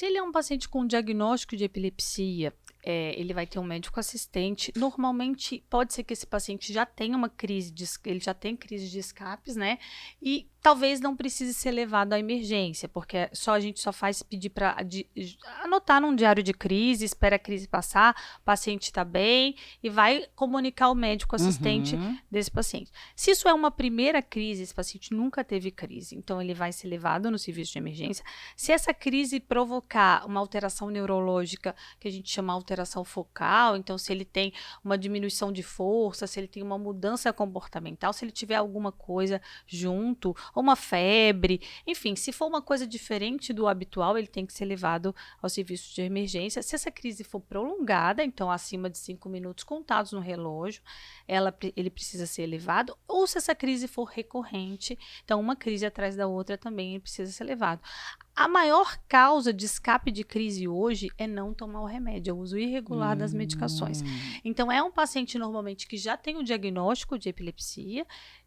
Se ele é um paciente com diagnóstico de epilepsia, ele vai ter um médico assistente. Normalmente, pode ser que esse paciente já tenha uma crise, ele já tem crise de escapes, né? E talvez não precise ser levado à emergência, porque a gente só faz pedir para anotar num diário de crise, espera a crise passar, o paciente está bem e vai comunicar ao médico assistente desse paciente. Se isso é uma primeira crise, esse paciente nunca teve crise, então ele vai ser levado no serviço de emergência. Se essa crise provocar uma alteração neurológica, que a gente chama alteração focal, então se ele tem uma diminuição de força, se ele tem uma mudança comportamental, se ele tiver alguma coisa junto, ou uma febre, enfim, se for uma coisa diferente do habitual, ele tem que ser levado ao serviço de emergência. Se essa crise for prolongada, então acima de 5 minutos contados no relógio, ele precisa ser levado, ou se essa crise for recorrente, então uma crise atrás da outra também ele precisa ser levado. A maior causa de escape de crise hoje é não tomar o remédio, é o uso irregular das medicações. Então, é um paciente normalmente que já tem o diagnóstico de epilepsia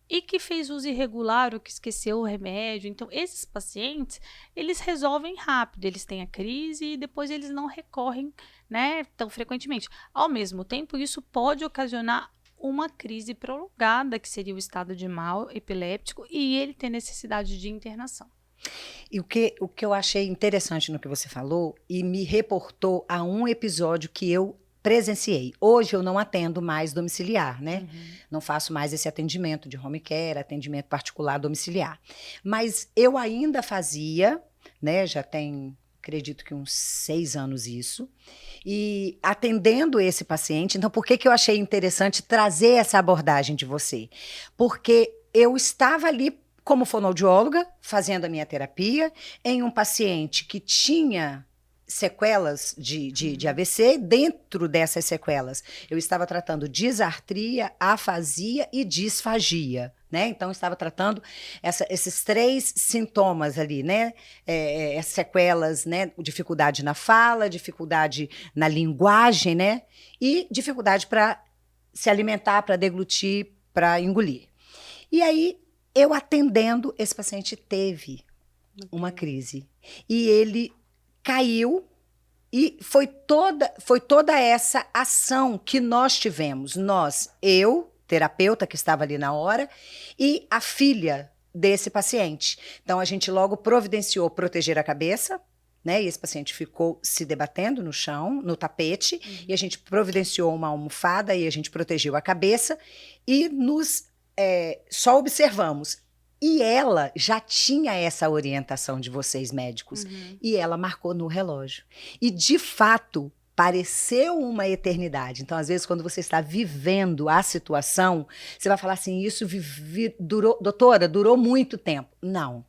e que fez uso irregular ou que esqueceu o remédio. Então, esses pacientes, eles resolvem rápido, eles têm a crise e depois eles não recorrem, né, tão frequentemente. Ao mesmo tempo, isso pode ocasionar uma crise prolongada, que seria o estado de mal epiléptico, e ele ter necessidade de internação. E o que eu achei interessante no que você falou e me reportou a um episódio que eu presenciei. Hoje eu não atendo mais domiciliar, né? Não faço mais esse atendimento de home care, atendimento particular domiciliar. Mas eu ainda fazia, né? Já tem, acredito que uns 6 anos isso. E atendendo esse paciente, então por que eu achei interessante trazer essa abordagem de você? Porque eu estava ali como fonoaudióloga, fazendo a minha terapia, em um paciente que tinha sequelas de AVC. Dentro dessas sequelas, eu estava tratando disartria, afasia e disfagia, né? Então, eu estava tratando esses 3 sintomas ali, né? Sequelas, né? Dificuldade na fala, dificuldade na linguagem, né? E dificuldade para se alimentar, para deglutir, para engolir. E aí, eu atendendo, esse paciente teve uma crise. E ele caiu e foi toda essa ação que nós tivemos. Eu, terapeuta que estava ali na hora, e a filha desse paciente. Então, a gente logo providenciou proteger a cabeça, né? E esse paciente ficou se debatendo no chão, no tapete, e a gente providenciou uma almofada e a gente protegeu a cabeça e só observamos. E ela já tinha essa orientação de vocês, médicos, e ela marcou no relógio. E, de fato, pareceu uma eternidade. Então, às vezes, quando você está vivendo a situação, você vai falar assim, isso durou, doutora, durou muito tempo. Não,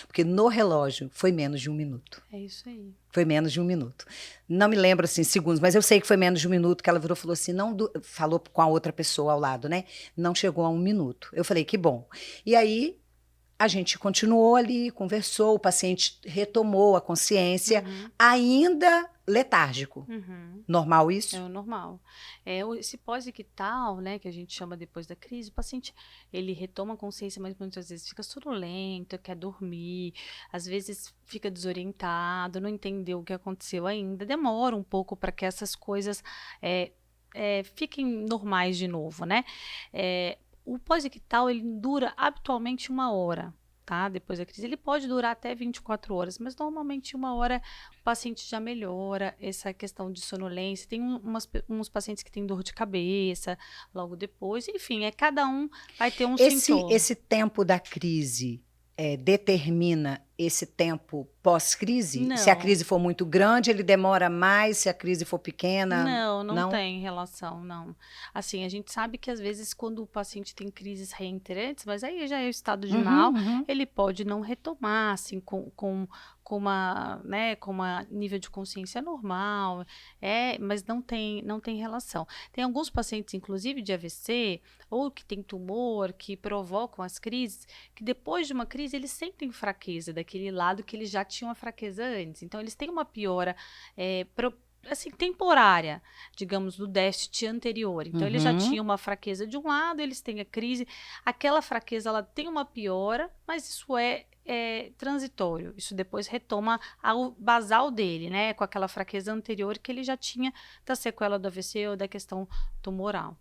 porque no relógio foi menos de 1 minuto. É isso aí. Foi menos de 1 minuto. Não me lembro, assim, segundos, mas eu sei que foi menos de 1 minuto que ela virou e falou assim, falou com a outra pessoa ao lado, né? Não chegou a 1 minuto. Eu falei, que bom. E aí, a gente continuou ali, conversou, o paciente retomou a consciência, ainda letárgico. Normal isso? É o normal. Esse pós-ictal, né, que a gente chama depois da crise, o paciente, ele retoma a consciência, mas muitas vezes fica sonolento, quer dormir, às vezes fica desorientado, não entendeu o que aconteceu ainda, demora um pouco para que essas coisas fiquem normais de novo, né? O pós-ictal, ele dura habitualmente 1 hora, tá? Depois da crise. Ele pode durar até 24 horas, mas normalmente 1 hora o paciente já melhora essa questão de sonolência. Tem uns pacientes que têm dor de cabeça logo depois. Enfim, cada um vai ter um sintoma. Esse tempo da crise determina esse tempo pós-crise? Não. Se a crise for muito grande, ele demora mais, se a crise for pequena? Não tem relação, não. Assim, a gente sabe que às vezes quando o paciente tem crises reiterantes, mas aí já é o estado de mal, ele pode não retomar, assim, com uma nível de consciência normal, mas não tem relação. Tem alguns pacientes, inclusive de AVC, ou que tem tumor, que provocam as crises, que depois de uma crise eles sentem fraqueza daquele lado que eles já tinham a fraqueza antes. Então, eles têm uma piora assim, temporária, digamos, do déficit anterior. Então, ele já Uhum. tinha uma fraqueza de um lado, eles têm a crise. Aquela fraqueza, ela tem uma piora, mas isso é transitório. Isso depois retoma ao basal dele, né? Com aquela fraqueza anterior que ele já tinha da sequela do AVC ou da questão tumoral.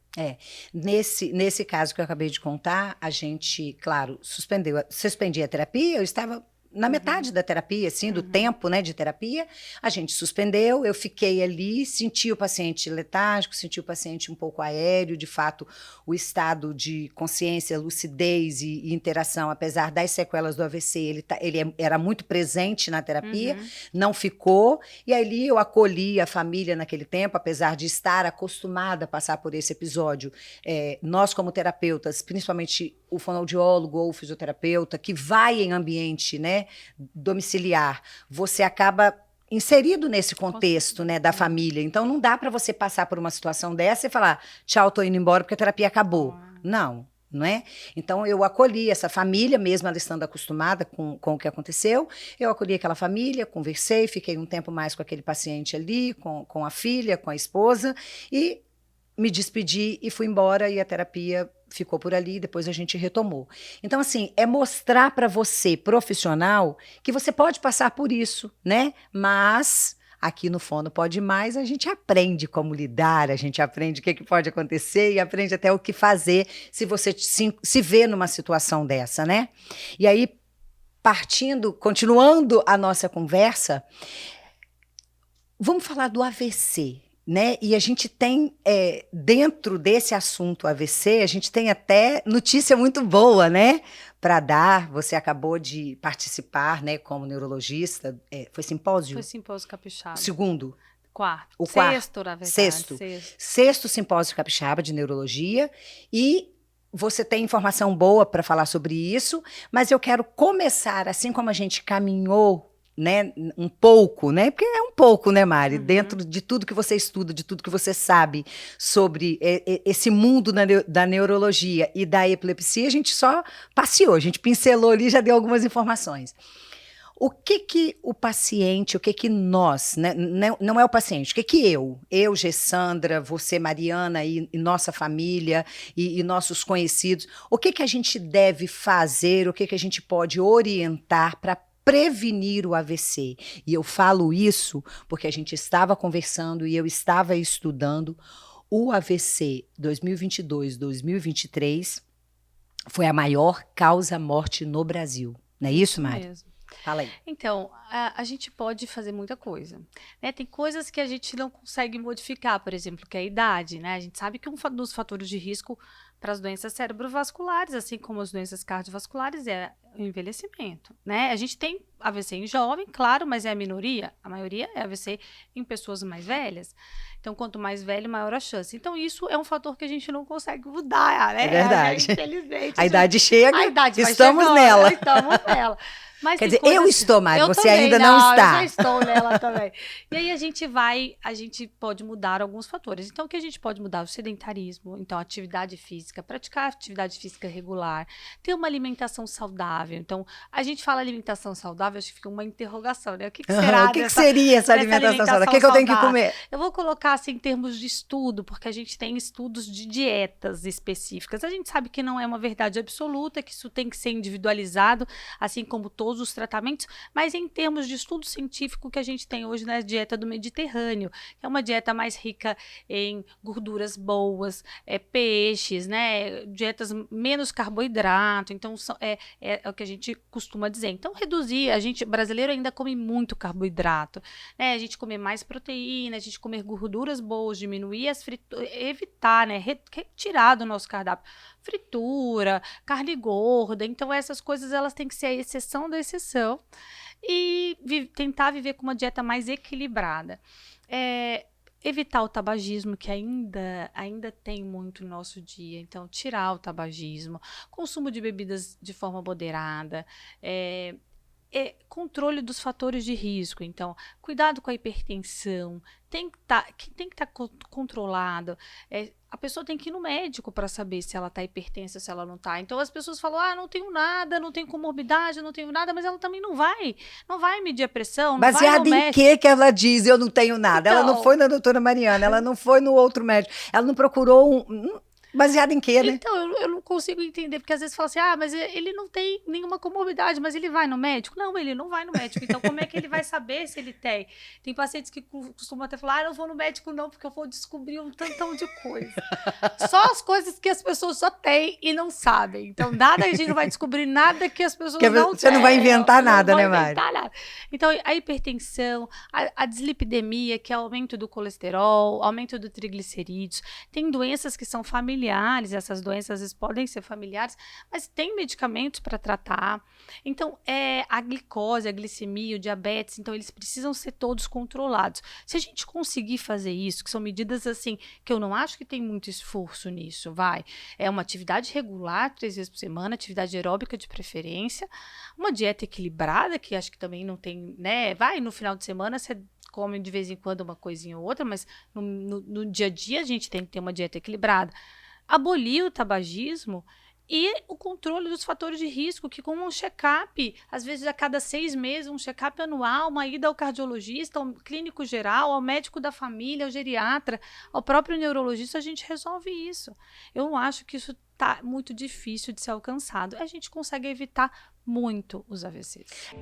Nesse caso que eu acabei de contar, a gente, claro, suspendi a terapia, eu estava na metade da terapia, assim, do tempo, né, de terapia, a gente suspendeu, eu fiquei ali, senti o paciente letárgico, senti o paciente um pouco aéreo, de fato, o estado de consciência, lucidez e interação, apesar das sequelas do AVC, ele era muito presente na terapia, não ficou, e ali eu acolhi a família naquele tempo, apesar de estar acostumada a passar por esse episódio, nós como terapeutas, principalmente o fonoaudiólogo ou o fisioterapeuta, que vai em ambiente, né, domiciliar, você acaba inserido nesse contexto, né, da família. Então, não dá para você passar por uma situação dessa e falar, tchau, tô indo embora porque a terapia acabou. Não é? Então, eu acolhi essa família, mesmo ela estando acostumada com o que aconteceu, eu acolhi aquela família, conversei, fiquei um tempo mais com aquele paciente ali, com a filha, com a esposa, e me despedi e fui embora, e a terapia ficou por ali, depois a gente retomou. Então, assim, é mostrar para você, profissional, que você pode passar por isso, né? Mas aqui no Fono Pode Mais, a gente aprende como lidar, a gente aprende o que pode acontecer e aprende até o que fazer se você se vê numa situação dessa, né? E aí, continuando a nossa conversa, vamos falar do AVC. Né? E a gente tem, dentro desse assunto AVC, a gente tem até notícia muito boa, né? Para dar. Você acabou de participar, né, como neurologista. Foi simpósio? Foi simpósio capixaba. O segundo? Quarto. O quarto. Sexto, na verdade. Sexto simpósio capixaba de neurologia. E você tem informação boa para falar sobre isso, mas eu quero começar, assim como a gente caminhou, né, um pouco, né, porque é um pouco, né, Mari, dentro de tudo que você estuda, de tudo que você sabe sobre esse mundo da neurologia e da epilepsia, a gente só passeou, a gente pincelou ali e já deu algumas informações. O que o paciente, o que nós, né, não é o paciente, o que eu, Gessandra, você, Mariana, e nossa família, e nossos conhecidos, o que a gente deve fazer, o que a gente pode orientar para prevenir o AVC? E eu falo isso porque a gente estava conversando e eu estava estudando o AVC 2022-2023 foi a maior causa-morte no Brasil. Não é isso, Mari? Mesmo. Fala aí. Então, a gente pode fazer muita coisa, né? Tem coisas que a gente não consegue modificar, por exemplo, que é a idade, né? A gente sabe que um dos fatores de risco para as doenças cerebrovasculares, assim como as doenças cardiovasculares, é o envelhecimento, né? A gente tem AVC em jovem, claro, mas é a minoria. A maioria é AVC em pessoas mais velhas. Então, quanto mais velho, maior a chance. Então, isso é um fator que a gente não consegue mudar, né? É verdade. Infelizmente. A idade chega, estamos nela. Estamos nela. Mas quer dizer, eu estou, Mari, você também, ainda não está. Eu já estou nela também. E aí a gente pode mudar alguns fatores. Então, o que a gente pode mudar? O sedentarismo, então, atividade física, praticar atividade física regular, ter uma alimentação saudável. Então, a gente fala alimentação saudável, acho que fica uma interrogação, né? O que será o que seria essa alimentação saudável? O que eu tenho que comer? Eu vou colocar, assim, em termos de estudo, porque a gente tem estudos de dietas específicas. A gente sabe que não é uma verdade absoluta, que isso tem que ser individualizado, assim como todos os tratamentos, mas em termos de estudo científico que a gente tem hoje na dieta do Mediterrâneo, que é uma dieta mais rica em gorduras boas, peixes, né, dietas menos carboidrato, então é o que a gente costuma dizer. Então reduzir, brasileiro ainda come muito carboidrato, né, a gente comer mais proteína, a gente comer gorduras boas, diminuir as frituras, evitar, né, retirar do nosso cardápio fritura, carne gorda, então essas coisas elas têm que ser a exceção da exceção e tentar viver com uma dieta mais equilibrada. Evitar o tabagismo, que ainda tem muito no nosso dia, então tirar o tabagismo, consumo de bebidas de forma moderada, controle dos fatores de risco. Então, cuidado com a hipertensão, tem que estar controlado. A pessoa tem que ir no médico para saber se ela está hipertensa ou se ela não está. Então, as pessoas falam, não tenho nada, não tenho comorbidade, não tenho nada, mas ela também não vai medir a pressão, não vai Baseada no em médico. que ela diz, eu não tenho nada? Ela não foi na doutora Mariana, ela não foi no outro médico, ela não procurou baseado em quê, né? Então, eu não consigo entender, porque às vezes fala assim, mas ele não tem nenhuma comorbidade, mas ele vai no médico? Não, ele não vai no médico. Então, como é que ele vai saber se ele tem? Tem pacientes que costumam até falar, não vou no médico não, porque eu vou descobrir um tantão de coisa. Só as coisas que as pessoas só têm e não sabem. Então, nada, a gente não vai descobrir nada que as pessoas não têm. Você não vai inventar nada, né, Mari? Nada. Então, a hipertensão, a dislipidemia, que é o aumento do colesterol, aumento do triglicerídeos, tem doenças que são familiares, essas doenças às vezes podem ser familiares, mas tem medicamentos para tratar. Então, a glicose, a glicemia, o diabetes, então eles precisam ser todos controlados. Se a gente conseguir fazer isso, que são medidas assim, que eu não acho que tem muito esforço nisso, é uma atividade regular, 3 vezes por semana, atividade aeróbica de preferência, uma dieta equilibrada, que acho que também não tem, né, no final de semana você come de vez em quando uma coisinha ou outra, mas no dia a dia a gente tem que ter uma dieta equilibrada. Abolir o tabagismo e o controle dos fatores de risco, que com um check-up, às vezes a cada 6 meses, um check-up anual, uma ida ao cardiologista, ao clínico geral, ao médico da família, ao geriatra, ao próprio neurologista, a gente resolve isso. Eu não acho que isso está muito difícil de ser alcançado. A gente consegue evitar muito os AVCs.